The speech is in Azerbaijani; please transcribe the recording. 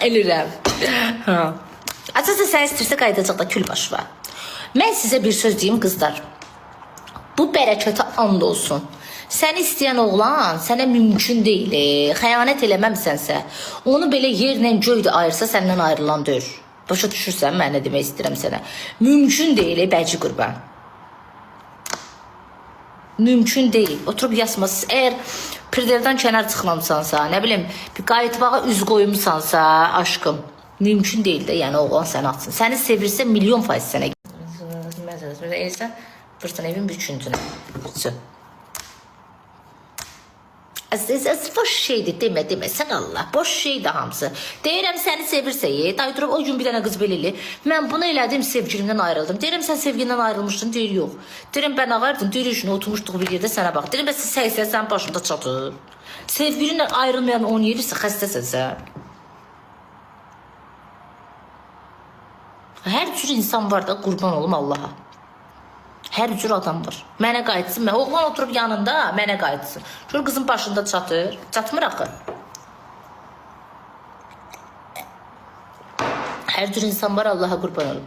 Ölürəm. Açıqca sən istəyirsə qayıdacaq da külbaş var. Mən sizə bir söz deyim qızlar. Bu bərəkətə and olsun. Səni istəyən oğlan sənə mümkün deyil. Xəyanət eləməmisənsə, onu belə yerlə göydə ayırsa səndən ayrılan deyil. Başa düşürsən mən nə demək istəyirəm sənə. Mümkün deyil, bəci qurban. Mümkün deyil. Oturub yazmasız. Əgər pirdeldən kənar çıxmamısansa, nə bilim, bir qayıtbağa üz qoyumsansa, aşkım, mümkün deyil də, yəni oğlan səni atsın. Səni sevirsə milyon faiz sənə. Elsən, fırsan evin bütüncünə. Bütün. Boş şeydir, demə, sən Allah, boş şeydir hamısı. Deyirəm səni sevirsə, dayıdırıb o gün bir dənə qız belirli. Mən bunu elədim, sevgilimdən ayrıldım. Deyirəm sən sevgilindən ayrılmışdın, deyir yox. Deyirəm ben ağardım, deyir işinə oturmuşduq bir yerdə sənə bax. Deyirəm sən səysən, sən başında çatır. Sevgilinlə ayrılmayan onu yerirsə, xəstəsən sən. Hər cür insan var da, qurban olum Allaha. Hər cür adam var. Mənə qayıtsın. Oğlan oturub yanında mənə qayıtsın. Şur qızın başında çatır. Çatmır axı. Hər cür insan var, Allaha qurban olum.